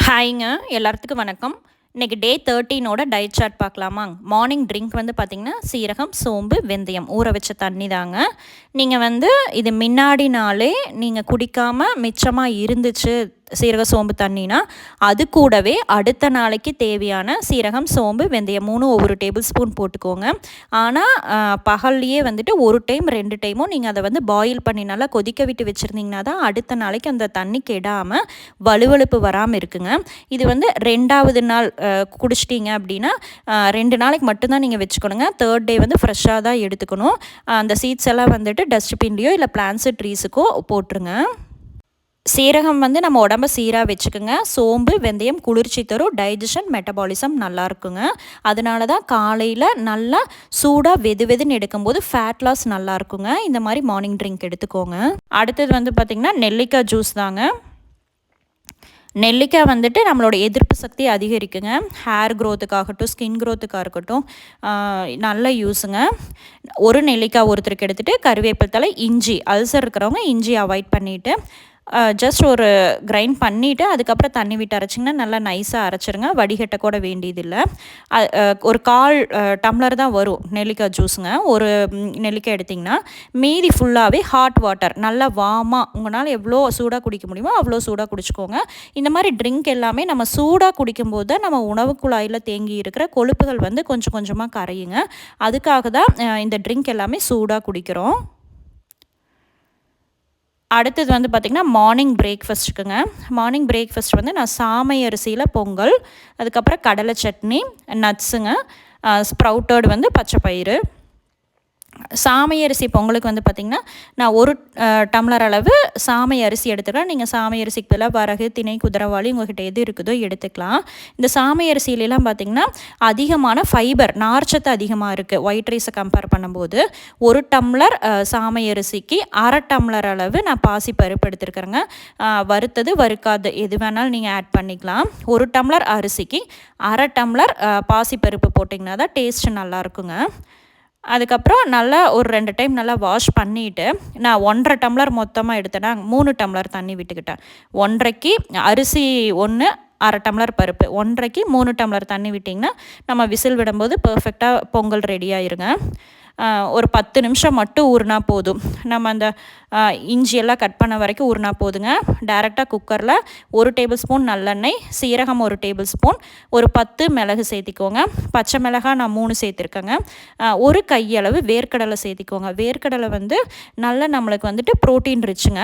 ஹாய்ங்க எல்லாத்துக்கும் வணக்கம். இன்றைக்கி டே 13ஓட டயட் சார்ட் பார்க்கலாமா? மார்னிங் ட்ரிங்க் வந்து பார்த்திங்கன்னா சீரகம், சோம்பு, வெந்தயம் ஊற வச்ச தண்ணி தாங்க. நீங்கள் இது முன்னாடி நாளே நீங்கள் குடிக்காமல் மிச்சமாக இருந்துச்சு சீரக சோம்பு தண்ணினா அது கூடவே அடுத்த நாளைக்கு தேவையான சீரகம், சோம்பு, வெந்தயம் 3 ஒவ்வொரு டேபிள் ஸ்பூன் போட்டுக்கோங்க. ஆனால் பகல்லையே ஒரு டைம் 2 டைமும் நீங்கள் அதை பாயில் பண்ணி நல்லா கொதிக்க விட்டு வச்சுருந்தீங்கன்னா தான் அடுத்த நாளைக்கு அந்த தண்ணி கெடாமல் வலுவழுப்பு வராமல் இருக்குங்க. இது 2வது நாள் குடிச்சிட்டிங்க அப்படின்னா 2 நாளைக்கு மட்டும்தான் நீங்கள் வச்சுக்கணுங்க. 3rd டே ஃப்ரெஷ்ஷாக தான் எடுத்துக்கணும். அந்த சீட்ஸ் எல்லாம் டஸ்ட்பின்லேயோ இல்லை பிளான்ட்ஸு ட்ரீஸுக்கோ போட்டுருங்க. சீரகம் நம்ம உடம்ப சீராக வச்சுக்குங்க. சோம்பு, வெந்தயம் குளிர்ச்சி தரும், டைஜஷன், மெட்டபாலிசம் நல்லா இருக்குங்க. அதனால தான் காலையில் நல்லா சூடாக வெதுன்னு எடுக்கும்போது ஃபேட் லாஸ் நல்லா இருக்குங்க. இந்த மாதிரி மார்னிங் ட்ரிங்க் எடுத்துக்கோங்க. அடுத்தது பார்த்திங்கன்னா நெல்லிக்காய் ஜூஸ் தாங்க. நெல்லிக்காய் நம்மளோட எதிர்ப்பு சக்தி அதிகரிக்குங்க. ஹேர் க்ரோத்துக்காகட்டும், ஸ்கின் க்ரோத்துக்காக இருக்கட்டும் நல்ல யூஸுங்க. ஒரு நெல்லிக்காய் ஒருத்தருக்கு எடுத்துகிட்டு கருவேப்பிலை தழை, இஞ்சி, அல்சர் இருக்கிறவங்க இஞ்சி அவாய்ட் பண்ணிவிட்டு ஜஸ்ட் ஒரு கிரைண்ட் பண்ணிவிட்டு அதுக்கப்புறம் தண்ணி விட்டு அரைச்சிங்கன்னா நல்லா நைஸாக அரைச்சிருங்க. வடிகட்ட கூட வேண்டியதில்லை. ஒரு 1/4 டம்ளர் தான் வரும் நெல்லிக்காய் ஜூஸுங்க. ஒரு நெல்லிக்காய் எடுத்திங்கன்னா மீதி ஃபுல்லாகவே ஹாட் வாட்டர் நல்லா வார்மாக உங்களால் எவ்வளோ சூடாக குடிக்க முடியுமோ அவ்வளோ சூடாக குடிச்சிக்கோங்க. இந்த மாதிரி ட்ரிங்க் எல்லாமே நம்ம சூடாக குடிக்கும்போது தான் நம்ம உணவு குழாயில் தேங்கி இருக்கிற கொழுப்புகள் கொஞ்சம் கொஞ்சமாக கரையுங்க. அதுக்காக தான் இந்த ட்ரிங்க் எல்லாமே சூடாக குடிக்கிறோம். அடுத்தது பார்த்திங்கன்னா மார்னிங் பிரேக்ஃபாஸ்ட்டுக்குங்க. மார்னிங் பிரேக்ஃபாஸ்ட் நான் சாமை அரிசியில் பொங்கல், அதுக்கப்புறம் கடலை சட்னி, நட்ஸுங்க, ஸ்ப்ரவுட்டட் பச்சை பயிறு. சாமை அரிசி பொங்கலுக்கு பார்த்திங்கன்னா நான் 1 டம்ளர் அளவு சாமை அரிசி எடுத்துக்கலாம். நீங்கள் சாமை அரிசிக்கு பதிலாக வரகு, திணை, குதிரைவாளி உங்கள்கிட்ட எது இருக்குதோ எடுத்துக்கலாம். இந்த சாமை அரிசியிலலாம் பார்த்திங்கன்னா அதிகமான ஃபைபர், நார்ச்சத்து அதிகமாக இருக்குது ஒயிட் ரைஸை கம்பேர் பண்ணும்போது. 1 டம்ளர் சாமை அரிசிக்கு 1/2 டம்ளர் அளவு நான் பாசி பருப்பு எடுத்துருக்கிறேங்க. வறுத்தது வறுக்காது எது வேணாலும் நீங்கள் ஆட் பண்ணிக்கலாம். 1 டம்ளர் அரிசிக்கு 1/2 டம்ளர் பாசி பருப்பு போட்டிங்கன்னா தான் டேஸ்ட்டு நல்லாயிருக்குங்க. அதுக்கப்புறம் நல்லா ஒரு 2 டைம் நல்லா வாஷ் பண்ணிவிட்டு நான் 1/2 டம்ளர் மொத்தமாக எடுத்தேன்னா 3 டம்ளர் தண்ணி விட்டுக்கிட்டேன். 1/2க்கு அரிசி 1, 1/2 டம்ளர் பருப்பு, 1/2க்கு 3 டம்ளர் தண்ணி விட்டிங்கன்னா நம்ம விசில் விடும்போது பர்ஃபெக்டாக பொங்கல் ரெடியாகிருங்க. ஒரு 10 நிமிஷம் மட்டும் ஊறினா போதும். நம்ம அந்த இஞ்சியெல்லாம் கட் பண்ண வரைக்கும் ஊறினா போதுங்க. டேரெக்டாக குக்கரில் 1 டேபிள் ஸ்பூன் நல்லெண்ணெய், சீரகம் 1 டேபிள் ஸ்பூன், ஒரு 10 மிளகு சேர்த்திக்கோங்க. பச்சை மிளகாய் நான் 3 சேர்த்துருக்கேங்க. ஒரு கையளவு வேர்க்கடலை சேர்த்திக்கோங்க. வேர்க்கடலை நல்ல நம்மளுக்கு ப்ரோட்டீன் ரிச்சுங்க.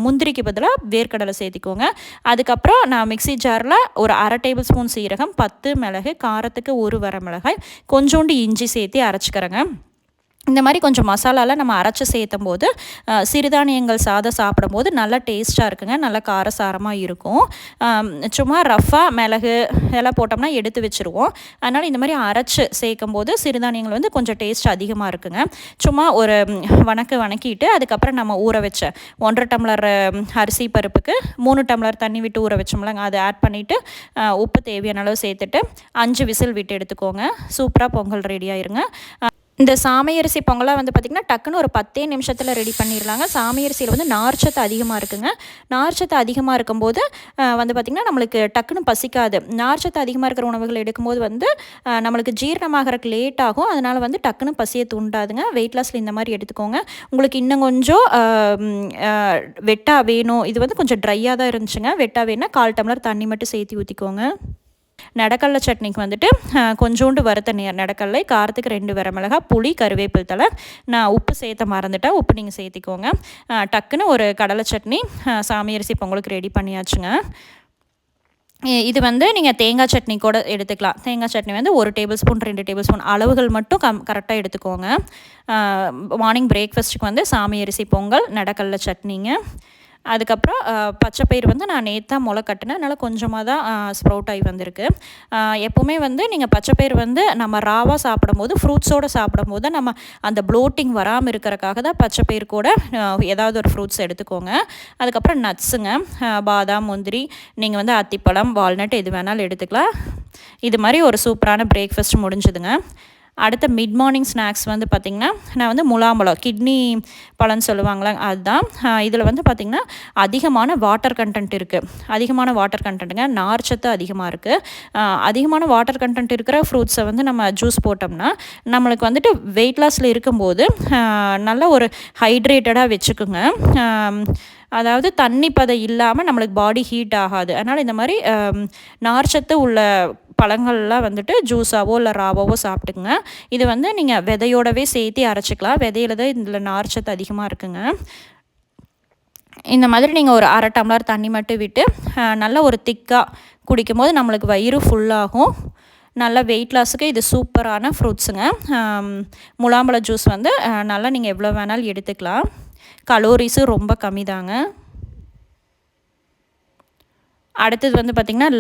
முந்திரிக்கு பதிலாக வேர்க்கடலை சேர்த்திக்கோங்க. அதுக்கப்புறம் நான் மிக்ஸி ஜாரில் ஒரு 1/2 டேபிள் ஸ்பூன் சீரகம், 10 மிளகு, காரத்துக்கு 1 வரமிளகாய், கொஞ்சோண்டு இஞ்சி சேர்த்து அரைச்சிக்கிறேங்க. இந்த மாதிரி கொஞ்சம் மசாலாலாம் நம்ம அரைச்சி சேர்த்தும் போது சிறுதானியங்கள் சாதம் சாப்பிடும்போது நல்லா டேஸ்ட்டாக இருக்குங்க. நல்லா காரசாரமாக இருக்கும். சும்மா ரஃபாக மிளகு இதெல்லாம் போட்டோம்னா எடுத்து வச்சுருவோம். அதனால் இந்த மாதிரி அரைச்சி சேர்க்கும் போது சிறுதானியங்கள் கொஞ்சம் டேஸ்ட் அதிகமாக இருக்குங்க. சும்மா ஒரு வணக்கிட்டு அதுக்கப்புறம் நம்ம ஊற வச்ச 1/2 டம்ளர் அரிசி பருப்புக்கு 3 டம்ளர் தண்ணி விட்டு ஊற வச்சோம்லங்க, அதை ஆட் பண்ணிவிட்டு உப்பு தேவையான அளவு சேர்த்துட்டு 5 விசில் விட்டு எடுத்துக்கோங்க. சூப்பராக பொங்கல் ரெடி ஆயிருங்க. இந்த சாமை அரிசி பொங்கலாக பார்த்திங்கன்னா டக்குன்னு ஒரு 10 நிமிஷத்தில் ரெடி பண்ணிடலாங்க. சாமை அரிசியில் நார்ச்சத்து அதிகமாக இருக்குங்க. நார்ச்சத்து அதிகமாக இருக்கும்போது பார்த்திங்கன்னா நம்மளுக்கு டக்குன்னு பசிக்காது. நார்ச்சத்து அதிகமாக இருக்கிற உணவுகள் எடுக்கும்போது நம்மளுக்கு ஜீரணமாகறதுக்கு லேட் ஆகும். அதனால் டக்குன்னு பசியை தூண்டாதுங்க. வெயிட் லாஸில் இந்த மாதிரி எடுத்துக்கோங்க. உங்களுக்கு இன்னும் கொஞ்சம் வெட்டாக வேணும், இது கொஞ்சம் ட்ரையாக தான் இருந்துச்சுங்க, வெட்டாக வேணுன்னா 1/4 டம்ளர் தண்ணி மட்டும் சேர்த்து ஊற்றிக்கோங்க. நடக்கடலை சட்னிக்கு கொஞ்சோண்டு வறுத்த நடக்கடலை, காரத்துக்கு 2 வரமிளகாய், புளி, கருவேப்பிலை தழை. நான் உப்பு சேர்த்த மறந்துட்டேன், உப்பு நீங்கள் சேர்த்திக்கோங்க. டக்குன்னு ஒரு கடலை சட்னி சாமை அரிசி பொங்கலுக்கு ரெடி பண்ணியாச்சுங்க. இது நீங்கள் தேங்காய் சட்னி கூட எடுத்துக்கலாம். தேங்காய் chutney 1 table spoon 2 table spoon அளவுகள் மட்டும் கரெக்டாக எடுத்துக்கோங்க. மார்னிங் பிரேக்ஃபாஸ்ட்டுக்கு சாமை அரிசி பொங்கல், நடக்கடலை சட்னிங்க. அதுக்கப்புறம் பச்சை பயிர் நான் நேற்று முளை கட்டினேன், அதனால் கொஞ்சமாக தான் ஸ்ப்ரவுட் ஆகி வந்திருக்கு. எப்போவுமே நீங்கள் பச்சை பயிர் நம்ம ராவாக சாப்பிடும்போது, ஃப்ரூட்ஸோடு சாப்பிடும்போது நம்ம அந்த ப்ளோட்டிங் வராமல் இருக்கிறக்காக தான் பச்சை பயிர் கூட ஏதாவது ஒரு ஃப்ரூட்ஸ் எடுத்துக்கோங்க. அதுக்கப்புறம் நட்ஸுங்க, பாதாம், முந்திரி, நீங்கள் அத்திப்பழம், வால்நட் எது வேணாலும் எடுத்துக்கலாம். இது மாதிரி ஒரு சூப்பரான பிரேக்ஃபாஸ்ட் முடிஞ்சுதுங்க. அடுத்த மிட் மார்னிங் ஸ்நாக்ஸ் வந்து பார்த்திங்கன்னா நான் வந்து முலாம்பழம் கிட்னி பழம்னு சொல்லுவாங்களே அதுதான். இதில் வந்து பார்த்திங்கன்னா அதிகமான வாட்டர் கண்டென்ட் இருக்குது. அதிகமான வாட்டர் கண்டென்ட்டுங்க, நார்ச்சத்து அதிகமாக இருக்குது. அதிகமான வாட்டர் கண்டென்ட் இருக்கிற ஃப்ரூட்ஸை வந்து நம்ம ஜூஸ் போட்டோம்னா நம்மளுக்கு வந்துட்டு வெயிட் லாஸில் இருக்கும்போது நல்ல ஒரு ஹைட்ரேட்டடாக வச்சுக்குங்க. அதாவது தண்ணி பதம் இல்லாமல் நம்மளுக்கு பாடி ஹீட் ஆகாது. அதனால் இந்த மாதிரி நார்ச்சத்து உள்ள பழங்கள்லாம் வந்துட்டு ஜூஸாவோ இல்லை ராவாவோ சாப்பிட்டுக்குங்க. இது வந்து நீங்கள் விதையோடவே சேர்த்து அரைச்சிக்கலாம். விதையில தான் இதில் நார்ச்சத்து அதிகமாக இருக்குங்க. இந்த மாதிரி நீங்கள் ஒரு 1/2 டம்ளர் தண்ணி மட்டும் விட்டு நல்லா ஒரு திக்காக குடிக்கும்போது நம்மளுக்கு வயிறு ஃபுல்லாகும். நல்ல வெயிட் லாஸுக்கு இது சூப்பரான ஃப்ரூட்ஸுங்க. முலாம்பழ ஜூஸ் வந்து நல்லா நீங்கள் எவ்வளோ வேணாலும் எடுத்துக்கலாம். கலோரிஸும் ரொம்ப கம்மி தாங்க. அடுத்தது வந்து பார்த்திங்கன்னா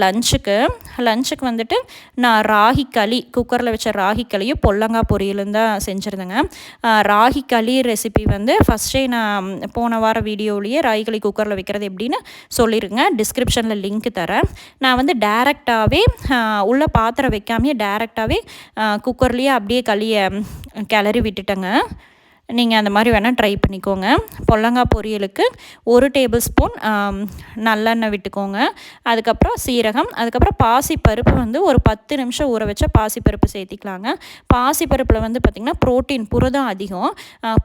லஞ்சுக்கு வந்துட்டு நான் ராகி களி, குக்கரில் வச்ச ராகி களியும் பொல்லங்காய் பொரியலும் தான் செஞ்சுருந்தேங்க. ராகி களி ரெசிபி வந்து ஃபஸ்ட்டே நான் போன வார வீடியோவிலேயே ராகி களி குக்கரில் வைக்கிறது எப்படின்னு சொல்லியிருங்க. டிஸ்கிரிப்ஷனில் லிங்க் தரேன். நான் வந்து டேரெக்டாகவே உள்ள பாத்திரம் வைக்காமையே டேரெக்டாகவே குக்கர்லேயே அப்படியே களியை கிளறி விட்டுட்டேங்க. நீங்கள் அந்த மாதிரி வேணால் ட்ரை பண்ணிக்கோங்க. பொல்லங்காய் பொரியலுக்கு 1 டேபிள் ஸ்பூன் நல்லெண்ணெய் விட்டுக்கோங்க. அதுக்கப்புறம் சீரகம், அதுக்கப்புறம் பாசிப்பருப்பு வந்து ஒரு 10 நிமிஷம் ஊற வச்ச பாசிப்பருப்பு சேர்த்திக்கலாங்க. பாசிப்பருப்பில் வந்து பார்த்திங்கன்னா புரதம் அதிகம்.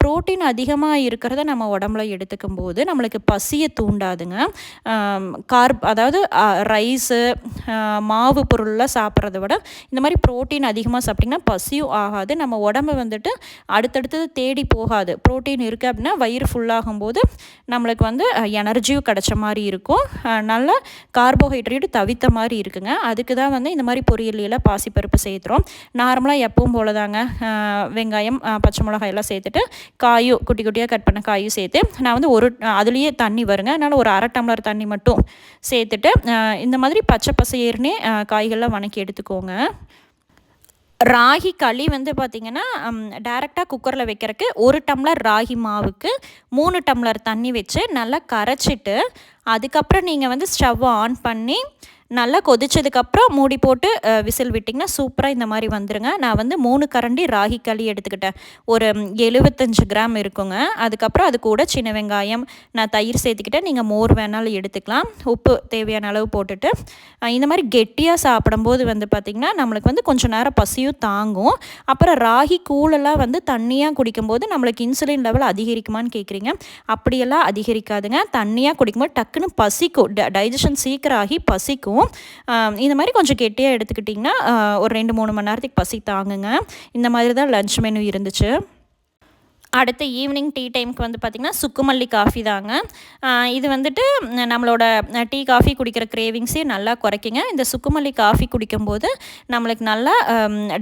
ப்ரோட்டீன் அதிகமாக இருக்கிறத நம்ம உடம்புல எடுத்துக்கும் போது நம்மளுக்கு பசியை தூண்டாதுங்க. அதாவது ரைஸு மாவு பொருள்லாம் சாப்பிட்றத விட இந்த மாதிரி ப்ரோட்டீன் அதிகமாக சாப்பிட்டிங்கன்னா பசியும் ஆகாது. நம்ம உடம்பு வந்துட்டு அடுத்தடுத்தது தேடி போகாது. ப்ரோட்டீன் இருக்குது அப்படின்னா வயிறு ஃபுல்லாகும்போது நம்மளுக்கு வந்து எனர்ஜியும் கிடச்ச மாதிரி இருக்கும். நல்ல கார்போஹைட்ரேட் தவித்த மாதிரி இருக்குங்க. அதுக்கு தான் வந்து இந்த மாதிரி பொரியலில் பாசிப்பருப்பு சேர்த்துறோம். நார்மலாக எப்பவும் போல தாங்க வெங்காயம் பச்சை மிளகாய் எல்லாம் சேர்த்துட்டு காயும் குட்டி குட்டியாக கட் பண்ண காயும் சேர்த்து நான் வந்து அதுலேயே தண்ணி வருங்க. அதனால் ஒரு 1/2 டம்ளர் தண்ணி மட்டும் சேர்த்துட்டு இந்த மாதிரி பச்சை பசையர்னே காய்கள்லாம் வணக்கி எடுத்துக்கோங்க. ராகி களி வந்து பார்த்திங்கன்னா டேரெக்டாக குக்கரில் வைக்கிறதுக்கு 1 டம்ளர் ராகி மாவுக்கு 3 டம்ளர் தண்ணி வச்சு நல்லா கரைச்சிட்டு அதுக்கப்புறம் நீங்கள் வந்து ஸ்டவ்வை ஆன் பண்ணி நல்லா கொதிச்சதுக்கப்புறம் மூடி போட்டு விசில் விட்டிங்கன்னா சூப்பராக இந்த மாதிரி வந்துடுங்க. நான் வந்து 3 கரண்டி ராகி களி எடுத்துக்கிட்டேன். ஒரு 75 கிராம் இருக்குங்க. அதுக்கப்புறம் அது கூட சின்ன வெங்காயம், நான் தயிர் சேர்த்துக்கிட்டேன். நீங்கள் மோர் வேணாலும் எடுத்துக்கலாம். உப்பு தேவையான அளவு போட்டுட்டு இந்த மாதிரி கெட்டியாக சாப்பிடும்போது வந்து பார்த்திங்கன்னா நம்மளுக்கு வந்து கொஞ்சம் நேரம் பசியும் தாங்கும். அப்புறம் ராகி கூழெல்லாம் வந்து தண்ணியாக குடிக்கும்போது நம்மளுக்கு இன்சுலின் லெவல் அதிகரிக்குமான்னு கேட்குறீங்க. அப்படியெல்லாம் அதிகரிக்காதுங்க. தண்ணியாக குடிக்கும்போது டக்குன்னு பசிக்கும், டைஜஷன் சீக்கிரம் ஆகி பசிக்கும். இந்த மாதிரி கொஞ்சம் கெட்டியாக எடுத்துக்கிட்டிங்கன்னா ஒரு 2-3 மணி நேரத்துக்கு பசி தாங்குங்க. இந்த மாதிரி தான் லன்ச் மெனு இருந்துச்சு. அடுத்த ஈவினிங் டீ டைமுக்கு வந்து பார்த்திங்கன்னா சுக்குமல்லி காஃபி தாங்க. இது வந்துட்டு நம்மளோட டீ காஃபி குடிக்கிற கிரேவிங்ஸே நல்லா குறைக்குங்க. இந்த சுக்குமல்லி காஃபி குடிக்கும்போது நம்மளுக்கு நல்லா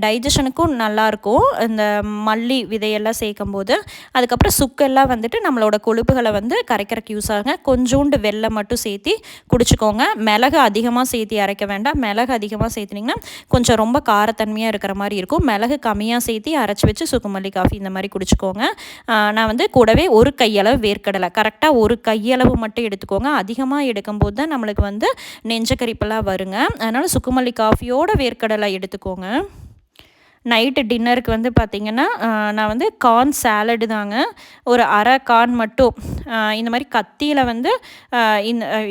டைஜஷனுக்கும் நல்லாயிருக்கும். இந்த மல்லி விதையெல்லாம் சேர்க்கும்போது அதுக்கப்புறம் சுக்கெல்லாம் வந்துட்டு நம்மளோட கொழுப்புகளை வந்து கரைக்கிறதுக்கு யூஸ் ஆகுங்க. கொஞ்சோண்டு வெல்லம் மட்டும் சேர்த்தி குடிச்சிக்கோங்க. மிளகு அதிகமாக சேர்த்தி அரைக்க வேண்டாம். மிளகு அதிகமாக சேர்த்துனிங்கன்னா கொஞ்சம் ரொம்ப காரத்தன்மையாக இருக்கிற மாதிரி இருக்கும். மிளகு கம்மியாக சேர்த்தி அரைச்சி வச்சு சுக்குமல்லி காஃபி இந்த மாதிரி குடிச்சிக்கோங்க. நான் வந்து கூடவே 1 கையளவு வேர்க்கடலை, கரெக்டாக 1 கையளவு மட்டும் எடுத்துக்கோங்க. அதிகமாக எடுக்கும்போது தான் நம்மளுக்கு வந்து நெஞ்சக்கரிப்பெல்லாம் வருங்க. அதனால் சுக்குமல்லி காஃபியோட வேர்க்கடலை எடுத்துக்கோங்க. நைட்டு டின்னருக்கு வந்து பார்த்திங்கன்னா நான் வந்து கார்ன் சாலடு தாங்க. ஒரு அரை கார்ன் மட்டும் இந்த மாதிரி கத்தியில் வந்து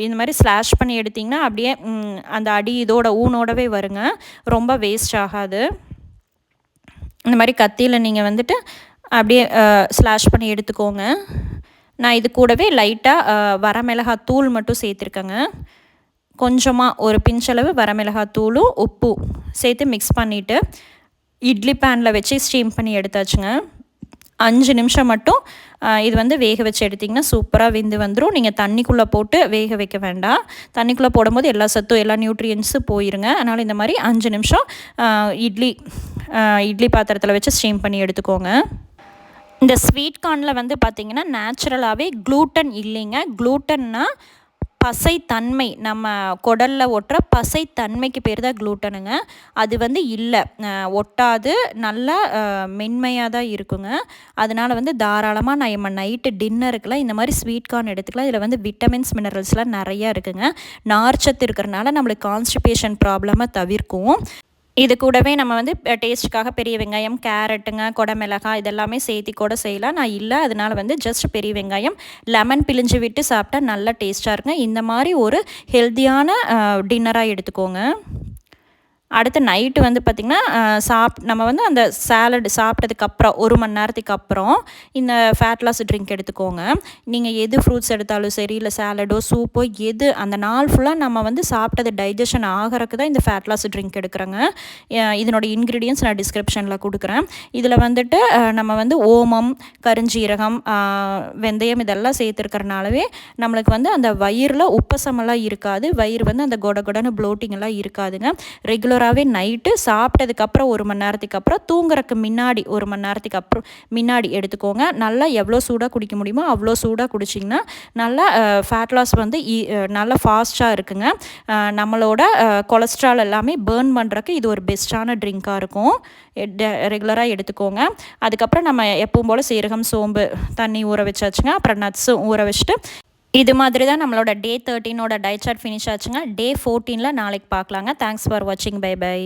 இந்த மாதிரி ஸ்லாஷ் பண்ணி எடுத்திங்கன்னா அப்படியே அந்த அடி இதோட ஊனோடவே வருங்க. ரொம்ப வேஸ்ட் ஆகாது. இந்த மாதிரி கத்தியில் நீங்கள் வந்துட்டு அப்படியே ஸ்லாஷ் பண்ணி எடுத்துக்கோங்க. நான் இது கூடவே லைட்டாக வரமிளகாய் தூள் மட்டும் சேர்த்துருக்கேங்க. கொஞ்சமாக ஒரு பிஞ்சளவு வரமிளகாய் தூளும் உப்பும் சேர்த்து மிக்ஸ் பண்ணிவிட்டு இட்லி பேனில் வச்சு ஸ்டீம் பண்ணி எடுத்தாச்சுங்க. 5 நிமிஷம் மட்டும் இது வந்து வேக வச்சு எடுத்திங்கன்னா சூப்பராக வெந்து வந்துடும். நீங்கள் தண்ணிக்குள்ளே போட்டு வேக வைக்க வேண்டாம். தண்ணிக்குள்ளே போடும்போது எல்லா சத்தும் எல்லா நியூட்ரியன்ஸும் போயிருங்க. அதனால் இந்த மாதிரி 5 நிமிஷம் இட்லி பாத்திரத்தில் வச்சு ஸ்டீம் பண்ணி எடுத்துக்கோங்க. இந்த ஸ்வீட் கார்னில் வந்து பார்த்திங்கன்னா நேச்சுரலாகவே க்ளூட்டன் இல்லைங்க. க்ளூட்டன்னா பசைத்தன்மை, நம்ம குடலில் ஒட்டுற பசைத்தன்மைக்கு பேர் தான் க்ளூட்டனுங்க. அது வந்து இல்லை, ஒட்டாது, நல்லா மென்மையாக தான் இருக்குங்க. அதனால் வந்து தாராளமாக நம்ம நைட்டு டின்னருக்குலாம் இந்த மாதிரி ஸ்வீட் கார்ன் எடுத்துக்கலாம். இதில் வந்து விட்டமின்ஸ் மினரல்ஸ்லாம் நிறையா இருக்குங்க. நார்ச்சத்து இருக்கிறனால நம்மளுக்கு கான்ஸ்டிபேஷன் ப்ராப்ளமை தவிர்க்கும். இது கூடவே நம்ம வந்து டேஸ்ட்டுக்காக பெரிய வெங்காயம், கேரட்டுங்க, கொடமிளகாய் இதெல்லாமே சேர்த்தி கூட செய்யலாம். நான் இல்லை, அதனால் வந்து ஜஸ்ட் பெரிய வெங்காயம், லெமன் பிழிஞ்சு விட்டு சாப்பிட்டா நல்லா டேஸ்ட்டாக இருக்குங்க. இந்த மாதிரி ஒரு ஹெல்த்தியான டின்னராக எடுத்துக்கோங்க. அடுத்து நைட்டு வந்து பார்த்திங்கன்னா நம்ம வந்து அந்த சாலட் சாப்பிட்டதுக்கப்புறம் 1 மணி நேரத்துக்கு அப்புறம் இந்த ஃபேட் லாஸ் ட்ரிங்க் எடுத்துக்கோங்க. நீங்கள் எது ஃப்ரூட்ஸ் எடுத்தாலும் சரி, இல்லை சாலடோ சூப்போ எது அந்த நாள் ஃபுல்லாக நம்ம வந்து சாப்பிட்டது டைஜஷன் ஆகிறதுக்கு தான் இந்த ஃபேட் லாஸ் ட்ரிங்க் எடுக்கிறோங்க. இதனோட இன்க்ரீடியன்ஸ் நான் டிஸ்கிரிப்ஷனில் கொடுக்குறேன். இதில் வந்துட்டு நம்ம வந்து ஓமம், கருஞ்சீரகம், வெந்தயம் இதெல்லாம் சேர்த்துருக்கறனாலவே நம்மளுக்கு வந்து அந்த வயிறில் உப்பசமெல்லாம் இருக்காது. வயிறு வந்து அந்த கொடன்னு ப்ளோட்டிங்கெல்லாம் இருக்காதுங்க. ரெகுலராகவே நைட்டு சாப்பிட்டதுக்கப்புறம் 1 மணி நேரத்துக்கு அப்புறம் தூங்குறதுக்கு முன்னாடி 1 மணி நேரத்துக்கு அப்புறம் முன்னாடி எடுத்துக்கோங்க. நல்லா எவ்வளோ சூடாக குடிக்க முடியுமோ அவ்வளோ சூடாக குடிச்சிங்கன்னா நல்லா ஃபேட் லாஸ் வந்து நல்லா ஃபாஸ்ட்டாக இருக்குங்க. நம்மளோட கொலஸ்ட்ரால் எல்லாமே பேர்ன் பண்ணுறதுக்கு இது ஒரு பெஸ்ட்டான ட்ரிங்காக இருக்கும். ரெகுலராக எடுத்துக்கோங்க. அதுக்கப்புறம் நம்ம எப்பவும் போல் சீரகம், சோம்பு தண்ணி ஊற வச்சாச்சுங்க. அப்புறம் நட்ஸும் ஊற வச்சுட்டு இது மாதிரி தான் நம்மளோட டே 13ஓட டயட் சார்ட் ஃபினிஷ் ஆச்சுங்க. டே 14ல் நாளைக்கு பார்க்கலாங்க. தேங்க்ஸ் ஃபார் வாட்சிங். Bye by.